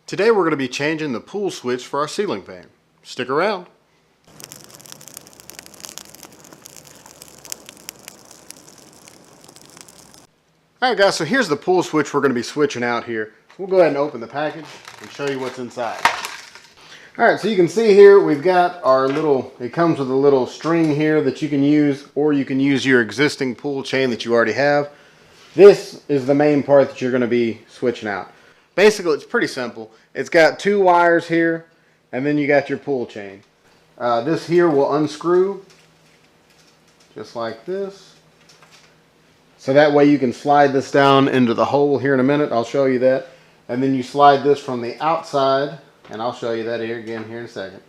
Today we're going to be changing the pull switch for our ceiling fan. Stick around. Alright guys, so here's the pull switch we're going to be switching out here. We'll go ahead and open the package and show you what's inside. Alright, so you can see here we've got our little, it comes with a little string here that you can use, or you can use your existing pull chain that you already have. This is the main part that you're going to be switching out. Basically, it's pretty simple. It's got two wires here, and then you got your pull chain. This here will unscrew, just like this. So that way you can slide this down into the hole here in a minute. I'll show you that. And then you slide this from the outside, and I'll show you that here again here in a second,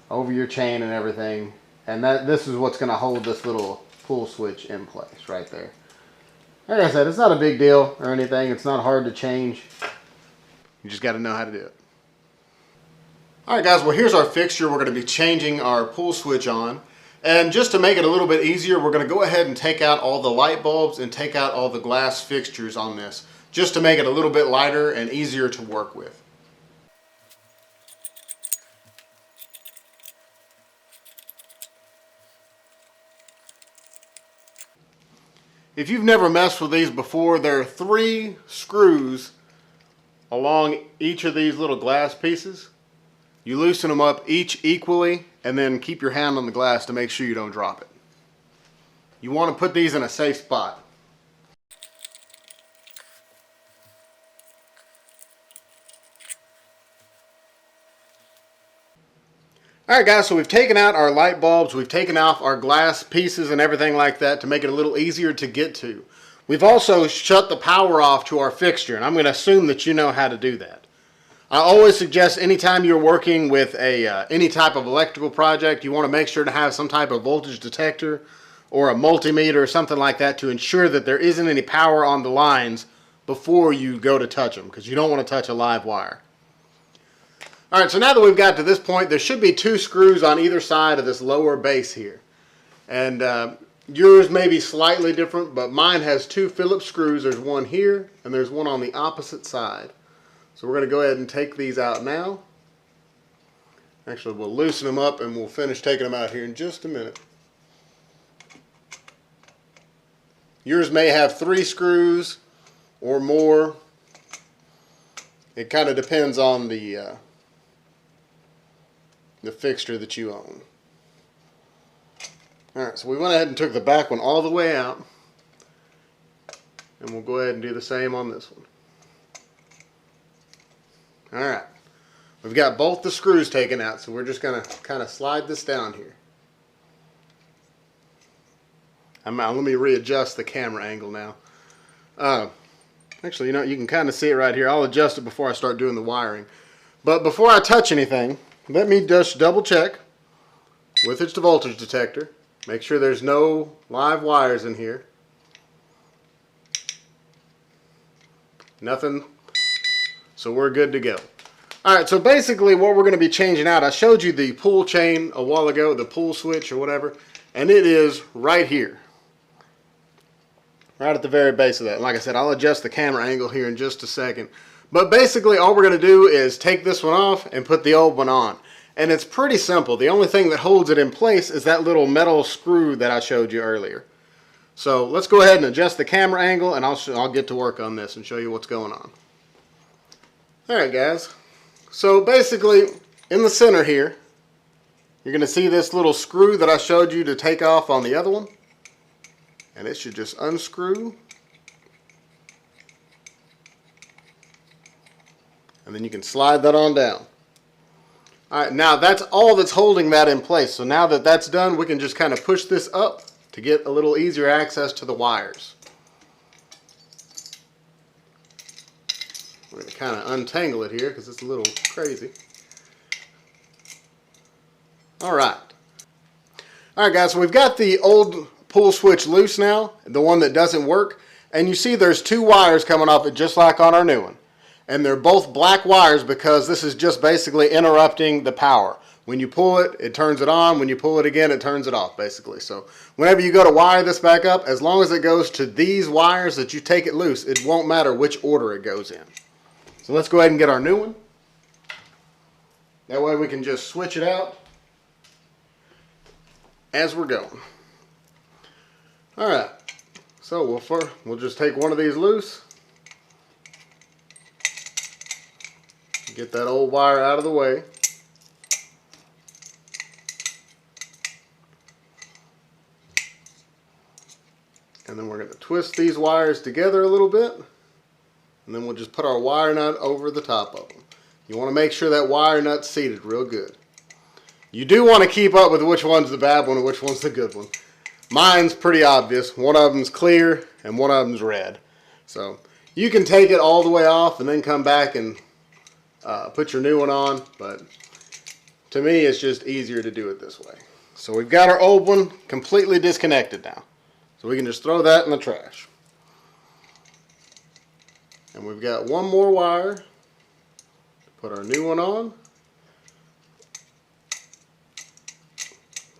over your chain and everything. And this is what's going to hold this little pull switch in place right there. Like I said, it's not a big deal or anything. It's not hard to change. You just got to know how to do it. Alright guys, well here's our fixture we're going to be changing our pull switch on. And just to make it a little bit easier, we're going to go ahead and take out all the light bulbs and take out all the glass fixtures on this, just to make it a little bit lighter and easier to work with. If you've never messed with these before, there are 3 screws along each of these little glass pieces. You loosen them up each equally and then keep your hand on the glass to make sure you don't drop it. You want to put these in a safe spot. Alright guys, so we've taken out our light bulbs, we've taken off our glass pieces and everything like that to make it a little easier to get to. We've also shut the power off to our fixture, and I'm going to assume that you know how to do that. I always suggest anytime you're working with any type of electrical project, you want to make sure to have some type of voltage detector or a multimeter or something like that to ensure that there isn't any power on the lines before you go to touch them, because you don't want to touch a live wire. Alright, so now that we've got to this point, there should be 2 screws on either side of this lower base here. And yours may be slightly different, but mine has 2 Phillips screws. There's one here, and there's one on the opposite side. So we're going to go ahead and take these out now. Actually, we'll loosen them up, and we'll finish taking them out here in just a minute. Yours may have 3 screws or more. It kind of depends on the fixture that you own. Alright, so we went ahead and took the back one all the way out, and we'll go ahead and do the same on this one. Alright, we've got both the screws taken out, so we're just going to kind of slide this down here. Let me readjust the camera angle now. Actually, you know, you can kind of see it right here. I'll adjust it before I start doing the wiring. But before I touch anything, let me just double check with its voltage detector. Make sure there's no live wires in here. Nothing. So we're good to go. Alright, so basically what we're going to be changing out, I showed you the pull chain a while ago, the pull switch or whatever, and it is right here. Right at the very base of that. Like I said, I'll adjust the camera angle here in just a second. But basically all we're going to do is take this one off and put the old one on. And it's pretty simple. The only thing that holds it in place is that little metal screw that I showed you earlier. So let's go ahead and adjust the camera angle, and I'll get to work on this and show you what's going on. Alright guys, so basically in the center here, you're going to see this little screw that I showed you to take off on the other one. And it should just unscrew. And then you can slide that on down. Alright, now that's all that's holding that in place. So now that that's done, we can just kind of push this up to get a little easier access to the wires. We're going to kind of untangle it here because it's a little crazy. Alright. Alright guys, so we've got the old pull switch loose now, the one that doesn't work. And you see there's 2 wires coming off it just like on our new one. And they're both black wires because this is just basically interrupting the power. When you pull it, it turns it on. When you pull it again, it turns it off, basically. So whenever you go to wire this back up, as long as it goes to these wires that you take it loose, it won't matter which order it goes in. So let's go ahead and get our new one. That way we can just switch it out as we're going. All right, so we'll just take one of these loose. Get that old wire out of the way. And then we're going to twist these wires together a little bit. And then we'll just put our wire nut over the top of them. You want to make sure that wire nut's seated real good. You do want to keep up with which one's the bad one and which one's the good one. Mine's pretty obvious. One of them's clear and one of them's red. So you can take it all the way off and then come back and put your new one on. But to me, it's just easier to do it this way. So we've got our old one completely disconnected now. So we can just throw that in the trash. And we've got one more wire to put our new one on.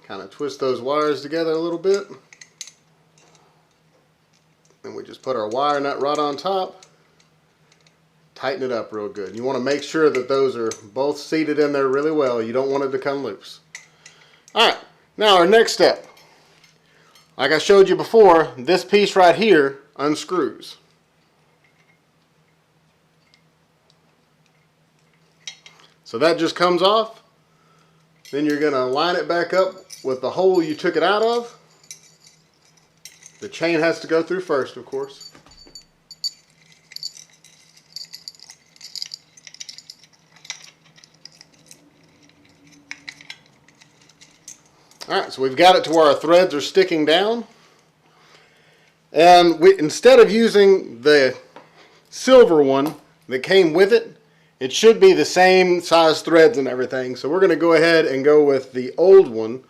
Kind of twist those wires together a little bit. And we just put our wire nut right on top. Tighten it up real good. You want to make sure that those are both seated in there really well. You don't want it to come loose. Alright, now our next step. Like I showed you before, this piece right here unscrews. So that just comes off. Then you're going to line it back up with the hole you took it out of. The chain has to go through first, of course. Alright, so we've got it to where our threads are sticking down. And instead of using the silver one that came with it, it should be the same size threads and everything. So we're going to go ahead and go with the old one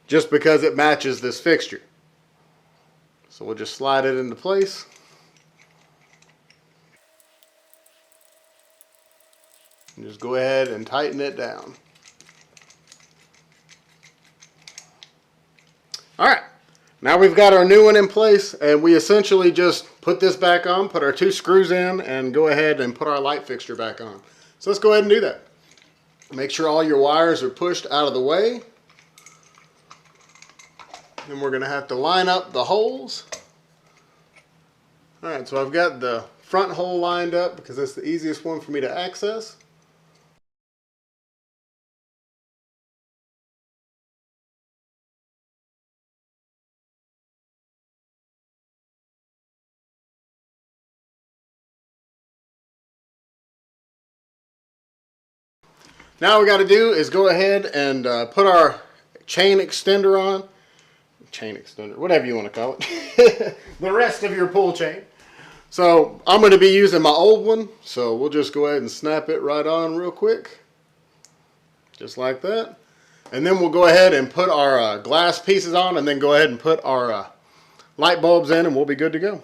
just because it matches this fixture. So we'll just slide it into place. And just go ahead and tighten it down. Alright, now we've got our new one in place, and we essentially just put this back on, put our 2 screws in, and go ahead and put our light fixture back on. So let's go ahead and do that. Make sure all your wires are pushed out of the way. Then we're going to have to line up the holes. Alright, so I've got the front hole lined up because that's the easiest one for me to access. Now what we got to do is go ahead and put our chain extender on. Chain extender, whatever you want to call it. The rest of your pull chain. So I'm going to be using my old one. So we'll just go ahead and snap it right on real quick. Just like that. And then we'll go ahead and put our glass pieces on and then go ahead and put our light bulbs in and we'll be good to go.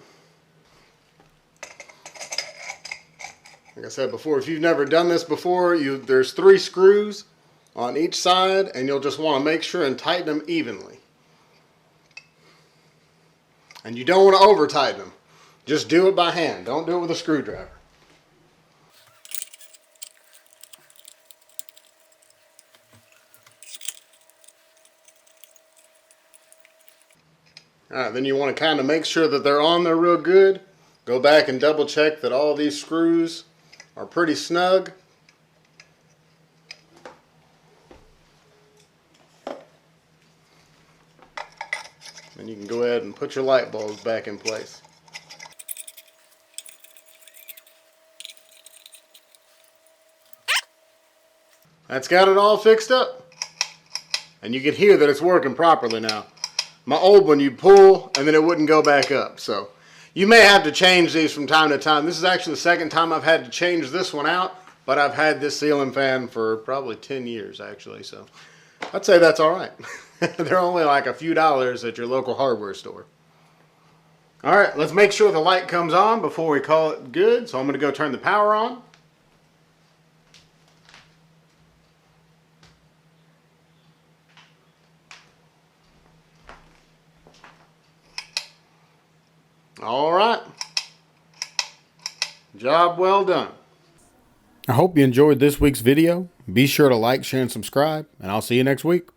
Like I said before, if you've never done this before, there's 3 screws on each side and you'll just want to make sure and tighten them evenly. And you don't want to over tighten them. Just do it by hand. Don't do it with a screwdriver. Alright, then you want to kind of make sure that they're on there real good. Go back and double check that all these screws are pretty snug. And you can go ahead and put your light bulbs back in place. That's got it all fixed up. And you can hear that it's working properly now. My old one, you pull and then it wouldn't go back up. So you may have to change these from time to time. This is actually the second time I've had to change this one out, but I've had this ceiling fan for probably 10 years actually. So I'd say that's all right. They're only like a few dollars at your local hardware store. All right, let's make sure the light comes on before we call it good. So I'm going to go turn the power on. All right. Job well done. I hope you enjoyed this week's video. Be sure to like, share, and subscribe, and I'll see you next week.